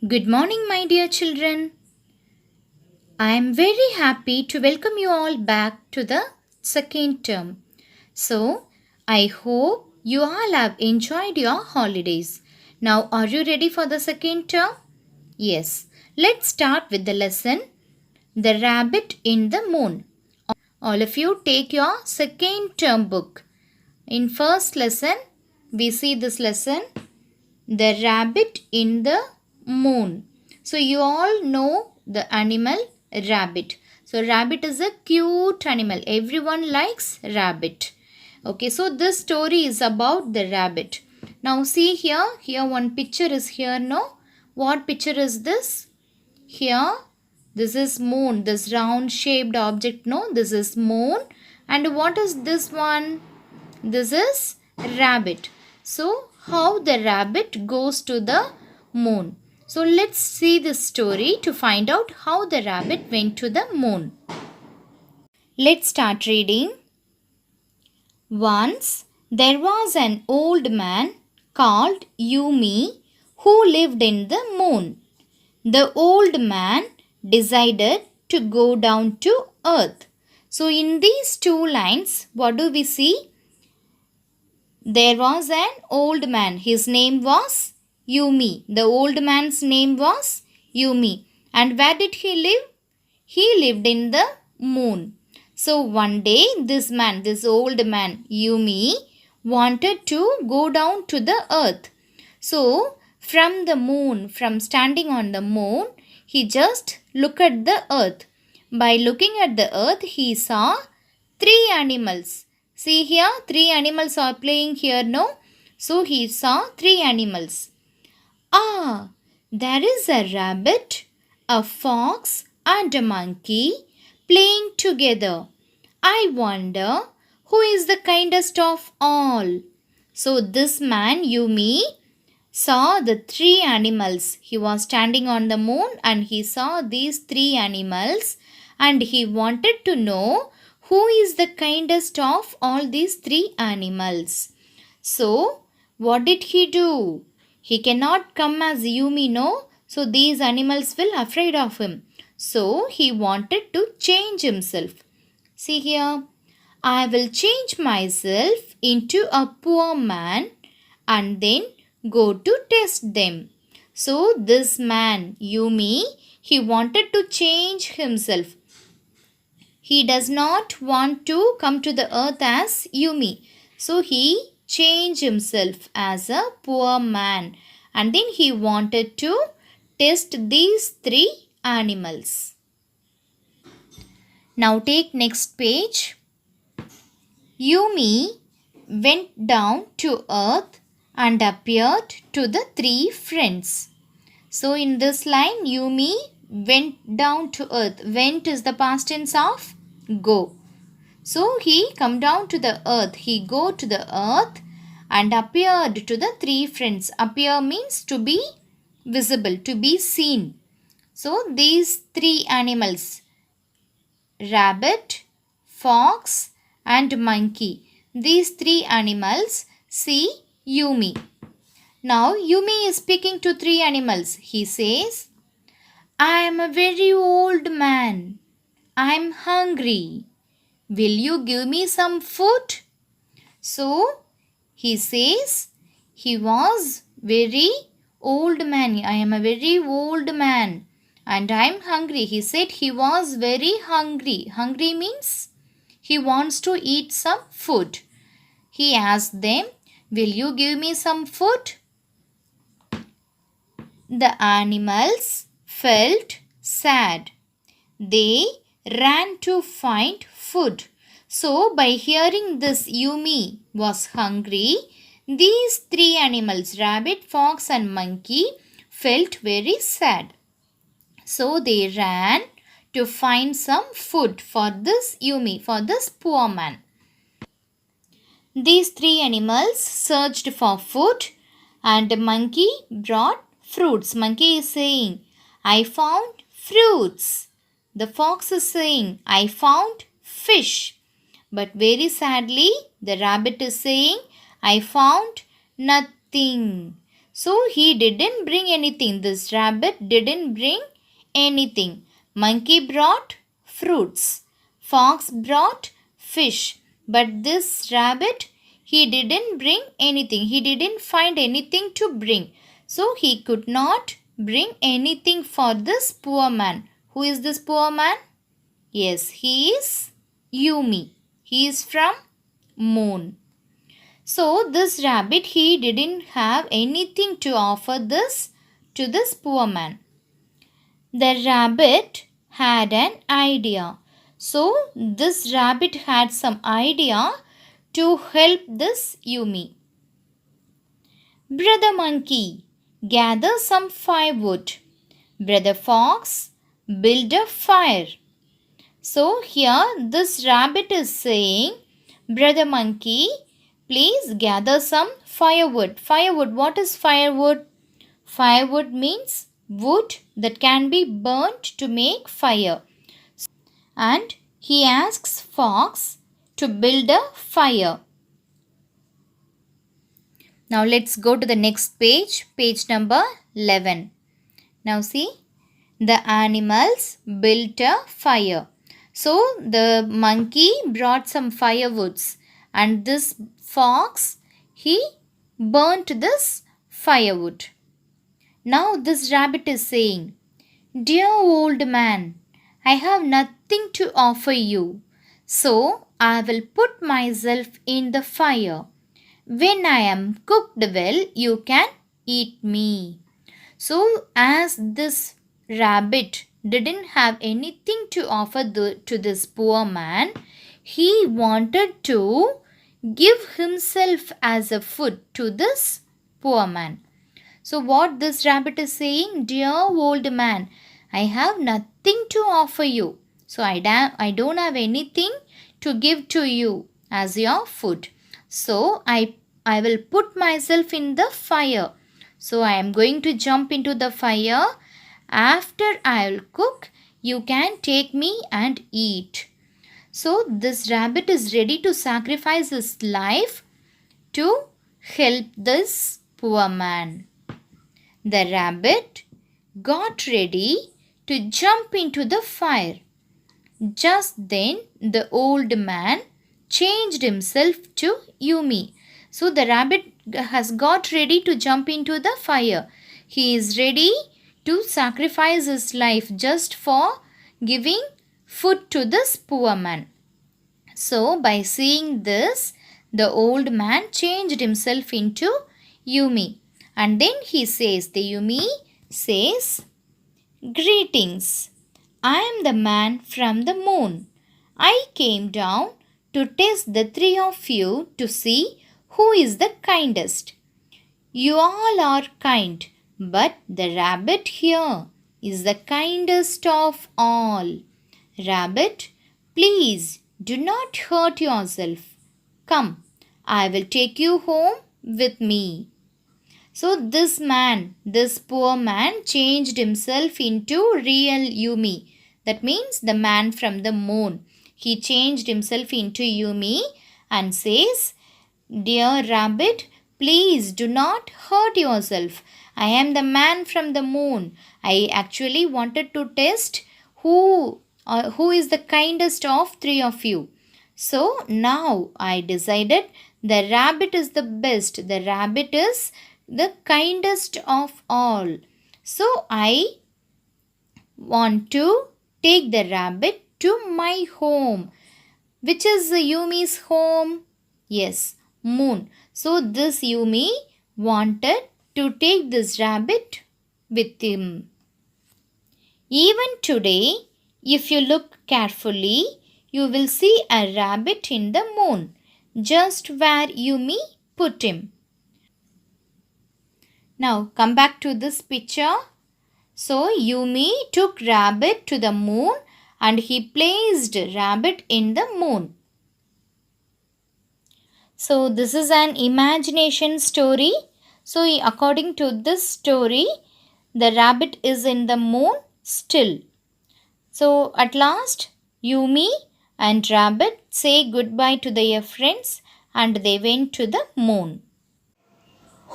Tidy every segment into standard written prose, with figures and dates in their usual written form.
Good morning, my dear children. I am very happy to welcome you all back to the second term. So, I hope you all have enjoyed your holidays. Now, are you ready for the second term? Yes. Let's start with the lesson The Rabbit in the Moon. All of you take your second term book. In first lesson, we see this lesson The Rabbit in the Moon. So you all know the animal rabbit. So rabbit is a cute animal. Everyone likes rabbit. Okay, so this story is about the rabbit. Now see here. Here one picture is here, no? What picture is this? Here, this is moon. This round shaped object, no? This is moon. And what is this one? This is rabbit. So, how the rabbit goes to the moon. So, let's see this story to find out how the rabbit went to the moon. Let's start reading. Once there was an old man called Yumi who lived in the moon. The old man decided to go down to earth. So, in these two lines, what do we see? There was an old man. His name was Yumi. The old man's name was Yumi. And where did he live? He lived in the moon. So one day this old man Yumi wanted to go down to the earth. So from the moon, from standing on the moon, he just looked at the earth. By looking at the earth, he saw three animals. See here, three animals are playing here, no? So he saw three animals. Ah, there is a rabbit, a fox, and a monkey playing together. I wonder who is the kindest of all. So this man, Yumi, saw the three animals. He was standing on the moon and he saw these three animals and he wanted to know who is the kindest of all these three animals. So, what did he do? He cannot come as Yumi, no? So, these animals will afraid of him. So, he wanted to change himself. See here. I will change myself into a poor man and then go to test them. So, this man, Yumi, he wanted to change himself. He does not want to come to the earth as Yumi. So he changed himself as a poor man. And then he wanted to test these three animals. Now take next page. Yumi went down to earth and appeared to the three friends. So in this line, Yumi went down to earth. Went is the past tense of go. So he come down to the earth. He go to the earth and appeared to the three friends. Appear means to be visible, to be seen. So these three animals, rabbit, fox and monkey. These three animals see Yumi. Now Yumi is speaking to three animals. He says, I am a very old man. I am hungry. Will you give me some food? So he says he was very old man. I am a very old man and I am hungry. He said he was very hungry. Hungry means he wants to eat some food. He asked them, will you give me some food? The animals felt sad. They ran to find food. So by hearing this, Yumi was hungry. These three animals, rabbit, fox and monkey, felt very sad. So they ran to find some food for this Yumi, for this poor man. These three animals searched for food and the monkey brought fruits. Monkey is saying, I found fruits. The fox is saying, I found fish. But very sadly, the rabbit is saying, I found nothing. So he didn't bring anything. This rabbit didn't bring anything. Monkey brought fruits. Fox brought fish. But this rabbit, he didn't bring anything. He didn't find anything to bring. So he could not bring anything for this poor man. Who is this poor man? Yes, he is Yumi. He is from moon. So this rabbit, he didn't have anything to offer this to this poor man. The rabbit had an idea. So this rabbit had some idea to help this Yumi. Brother Monkey, gather some firewood. Brother Fox, build a fire. So here this rabbit is saying, Brother Monkey, please gather some firewood. Firewood, what is firewood? Firewood means wood that can be burnt to make fire. And he asks Fox to build a fire. Now let's go to the next page, page number 11. Now see, the animals built a fire. So the monkey brought some firewoods, and this fox, he burnt this firewood. Now this rabbit is saying, Dear old man, I have nothing to offer you, so I will put myself in the fire. When I am cooked well, you can eat me. So as this rabbit didn't have anything to offer to this poor man, he wanted to give himself as a food to this poor man. So what this rabbit is saying, Dear old man, I have nothing to offer you. So I don't have anything to give to you as your food. So I will put myself in the fire. So I am going to jump into the fire. After I will cook, you can take me and eat. So this rabbit is ready to sacrifice his life to help this poor man. The rabbit got ready to jump into the fire. Just then the old man changed himself to Yumi. So the rabbit has got ready to jump into the fire. He is ready to sacrifice his life just for giving food to this poor man. So by seeing this, the old man changed himself into Yumi. And then he says, the Yumi says, Greetings, I am the man from the moon. I came down to test the three of you to see who is the kindest. You all are kind, but the rabbit here is the kindest of all. Rabbit, please do not hurt yourself. Come, I will take you home with me. So this man, this poor man, changed himself into real Yumi. That means the man from the moon. He changed himself into Yumi and says, Dear rabbit, please do not hurt yourself. I am the man from the moon. I actually wanted to test who is the kindest of three of you. So now I decided the rabbit is the best. The rabbit is the kindest of all. So I want to take the rabbit to my home. Which is Yumi's home? Yes, moon. So this Yumi wanted to take this rabbit with him. Even today, if you look carefully, you will see a rabbit in the moon, just where Yumi put him. Now come back to this picture. So Yumi took rabbit to the moon and he placed rabbit in the moon. So this is an imagination story. So according to this story, the rabbit is in the moon still. So at last, Yumi and rabbit say goodbye to their friends and they went to the moon.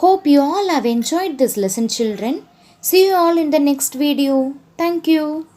Hope you all have enjoyed this lesson, children. See you all in the next video. Thank you.